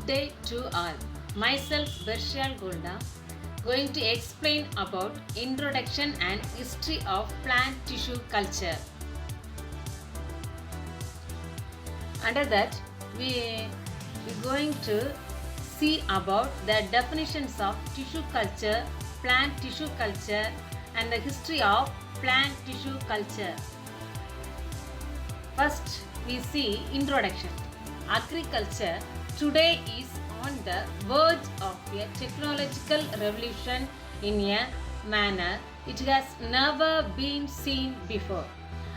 Good day to all. Myself Bershal Golda going to explain about introduction and history of plant tissue culture. Under that we're going to see about the definitions of tissue culture, plant tissue culture and the history of plant tissue culture. First we see introduction. Agriculture today is on the verge of a technological revolution in a manner it has never been seen before.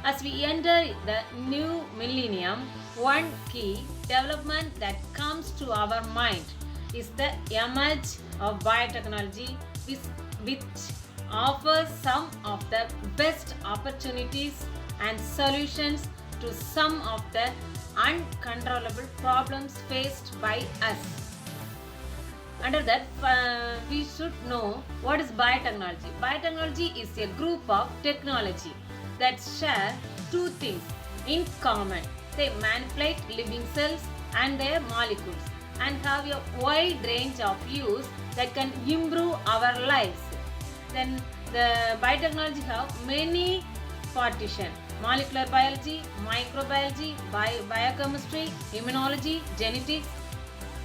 As we enter the new millennium, one key development that comes to our mind is the emergence of biotechnology, which offers some of the best opportunities and solutions to some of the uncontrollable problems faced by us. Under that, we should know what is biotechnology. Biotechnology is a group of technology that share two things in common. They manipulate living cells and their molecules and have a wide range of use that can improve our lives. Then the biotechnology have many partitions: molecular biology, microbiology, biochemistry, immunology, genetics,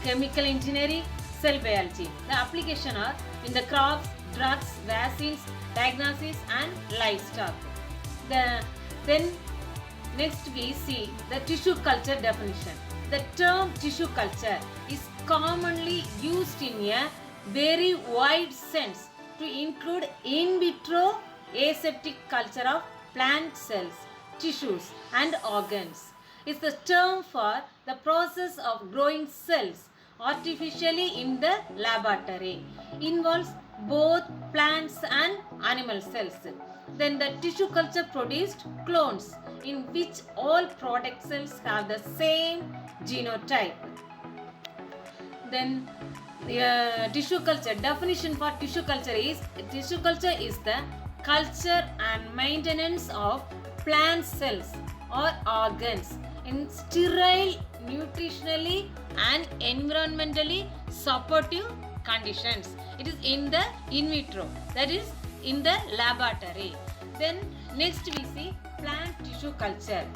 chemical engineering, cell biology. The application are in the crops, drugs, vaccines, diagnosis and livestock. Then next we see the tissue culture definition. The term tissue culture is commonly used in a very wide sense to include in vitro aseptic culture of plant cells, tissues and organs. It's the term for the process of growing cells artificially in the laboratory. Involves both plants and animal cells. Then the tissue culture produced clones in which all product cells have the same genotype. Then tissue culture definition for tissue culture is the culture and maintenance of plant cells or organs in sterile, nutritionally and environmentally supportive conditions. It is in the in vitro, that is in the laboratory. Then next we see plant tissue culture.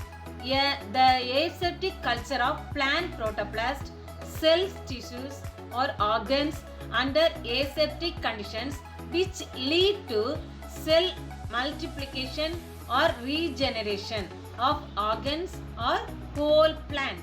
The aseptic culture of plant protoplast, cells, tissues or organs under aseptic conditions which lead to cell multiplication or regeneration of organs or whole plants.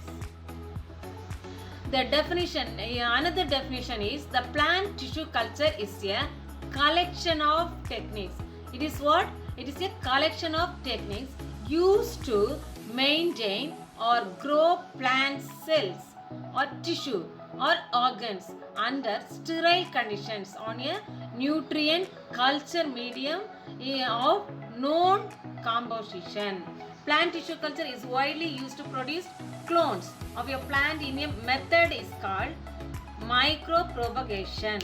The definition, another definition is the plant tissue culture is a collection of techniques. It is what? It is a collection of techniques used to maintain or grow plant cells or tissue or organs under sterile conditions on a nutrient culture medium of known composition. Plant tissue culture is widely used to produce clones of a plant in a method is called micropropagation.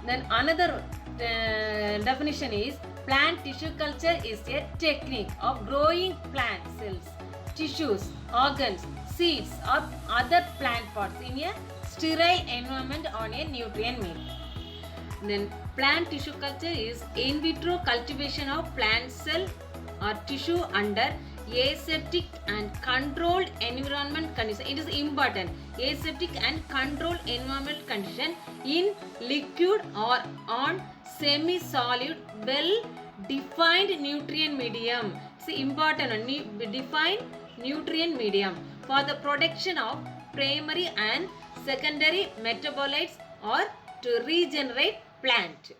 Then another definition is plant tissue culture is a technique of growing plant cells, tissues, organs, seeds or other plant parts in a sterile environment on a nutrient medium. Then plant tissue culture is in vitro cultivation of plant cell or tissue under aseptic and controlled environment condition. It is important. Aseptic and controlled environment condition in liquid or on semi-solid, well-defined nutrient medium. It's important. Defined nutrient medium for the production of primary and secondary metabolites or to regenerate plant.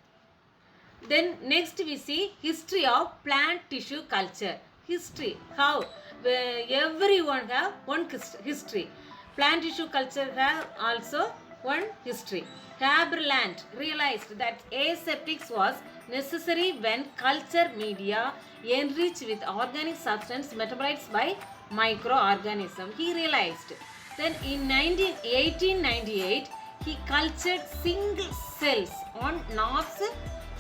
Then next we see history of plant tissue culture. History, how everyone have one history. Plant tissue culture have also one history. Haberland realized that aseptics was necessary when culture media enriched with organic substance metabolites by microorganisms. He realized. Then in 1898 he cultured single cells on knobs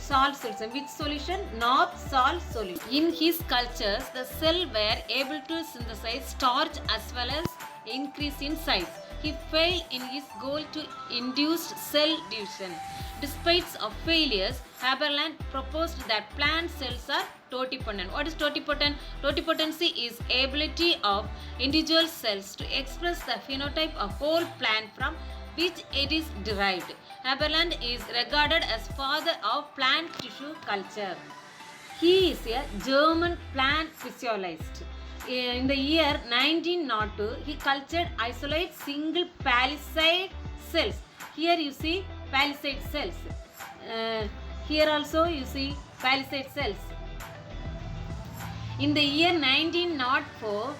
salt solution. Which solution? Knob salt solution. In his cultures, the cell were able to synthesize starch as well as increase in size. He failed in his goal to induce cell division. Despite of failures, Haberland proposed that plant cells are totipotent. What is totipotent? Totipotency is ability of individual cells to express the phenotype of whole plant from which it is derived. Haberland is regarded as father of plant tissue culture. He is a German plant physiologist. In the year 1902, he cultured isolate single palisade cells. Here you see palisade cells. Here also you see palisade cells. In the year 1904,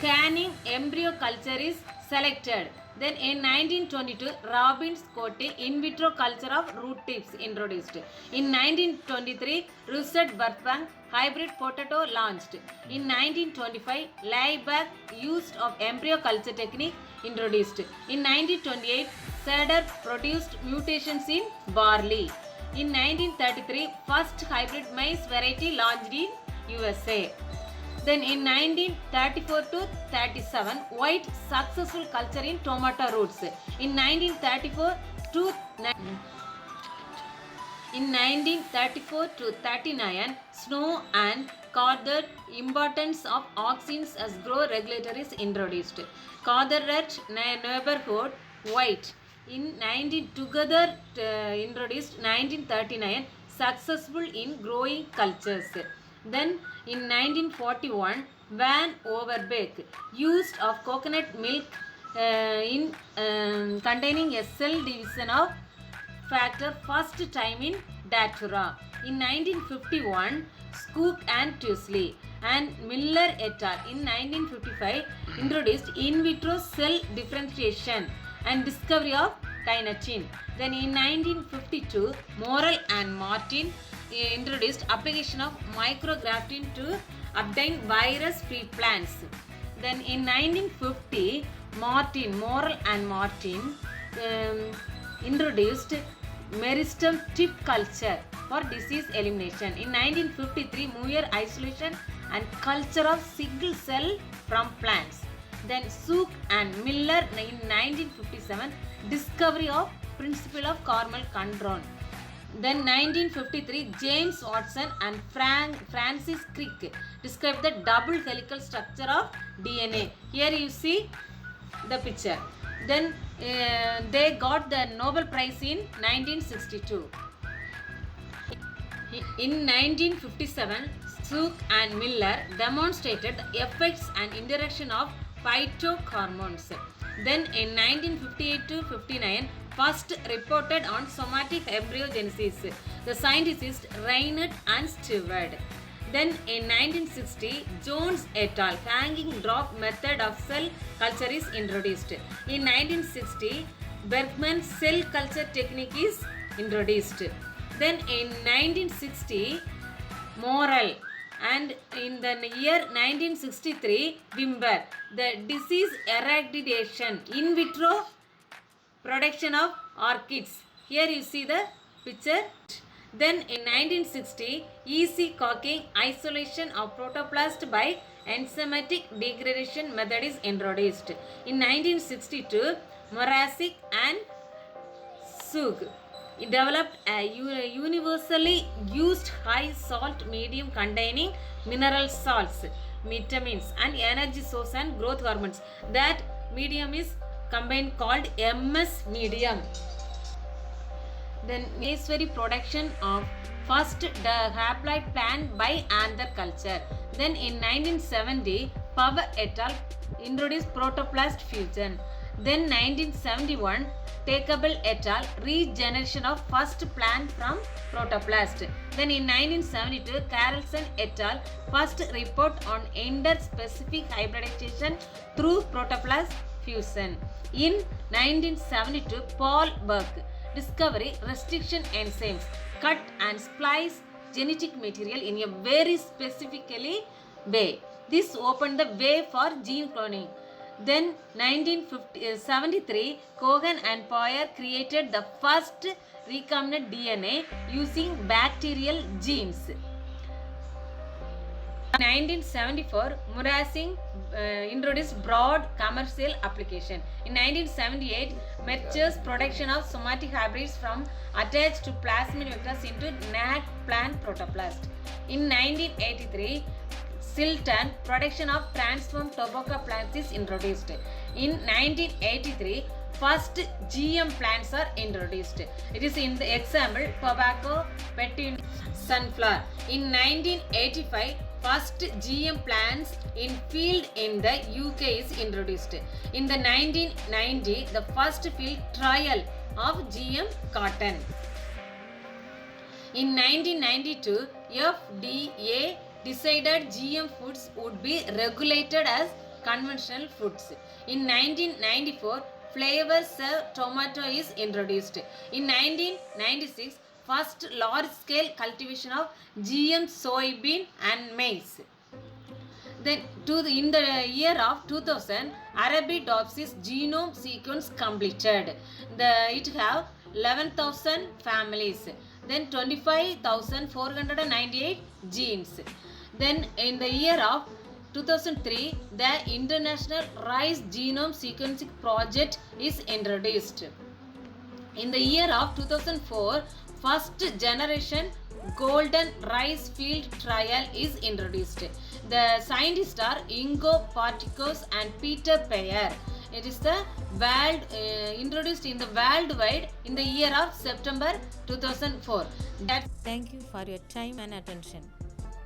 canning embryo culture is selected. Then in 1922, Robbins-Cotte in vitro culture of root tips introduced. In 1923, Russet-Burbank hybrid potato launched. In 1925, Liebach used of embryo culture technique introduced. In 1928, Seder produced mutations in barley. In 1933, first hybrid maize variety launched in USA. Then in 1934 to 37, white successful culture in tomato roots. In 1934 to 39, Snow and Carteret importance of auxins as grow regulator is introduced. Carteret neighborhood white in 19 together introduced 1939 successful in growing cultures. Then in 1941, Van Overbeek used of coconut milk in containing a cell division of factor first time in Datura. In 1951, Skook and Tusley and Miller et al. In 1955 introduced in vitro cell differentiation and discovery of kinetin. Then in 1952, Morrell and Martin introduced application of micrografting to obtain virus-free plants. Then in 1950, Morrell and Martin introduced meristem tip culture for disease elimination. In 1953, Muir isolation and culture of single cell from plants. Then Sook and Miller in 1957, discovery of principle of Carmel control. Then 1953, James Watson and Francis Crick described the double helical structure of DNA. Here you see the picture. Then they got the Nobel Prize in 1962. In 1957, Sook and Miller demonstrated the effects and interaction of phytohormones. Then in 1958 to 59, first reported on somatic embryogenesis. The scientists Reinert and Stewart. Then in 1960, Jones et al. Hanging drop method of cell culture is introduced. In 1960, Bergman's cell culture technique is introduced. Then in 1960, Morrell, and in the year 1963, Wimber, the disease eradication in vitro production of orchids. Here you see the picture. Then in 1960, E.C. Cocking isolation of protoplast by enzymatic degradation method is introduced. In 1962, Morasic and Sook developed a universally used high salt medium containing mineral salts, vitamins and energy source and growth hormones. That medium is combined called MS medium. Then necessary production of first haploid plant by anther culture. Then in 1970, Power et al. Introduced protoplast fusion. Then 1971, Takeable et al. Regeneration of first plant from protoplast. Then in 1972, Carlson et al. First report on ender-specific hybridization through protoplast fusion. In 1972, Paul Burke discovery restriction enzymes cut and splice genetic material in a very specifically way. This opened the way for gene cloning. Then 1973, Cohen and Poyer created the first recombinant DNA using bacterial genes. 1974, Murasing introduced broad commercial application. In 1978, Mercer's production of somatic hybrids from attached to plasmid vectors into NAC plant protoplast. In 1983, Silton production of transformed tobacco plants is introduced. In 1983, first GM plants are introduced. It is in the example tobacco, petun, sunflower. In 1985, first GM plants in field in the UK is introduced. In the 1990, the first field trial of GM cotton. In 1992, FDA decided GM foods would be regulated as conventional foods. In 1994, flavor serve tomato is introduced. In 1996, first large-scale cultivation of GM soybean and maize. Then in the year of 2000, Arabidopsis genome sequence completed. It have 11,000 families. Then 25,498 genes. Then in the year of 2003, the International Rice Genome Sequencing Project is introduced. In the year of 2004, first generation golden rice field trial is introduced. The scientists are Ingo Partikos and Peter Payer. It is the introduced in the worldwide in the year of September 2004. Thank you for your time and attention.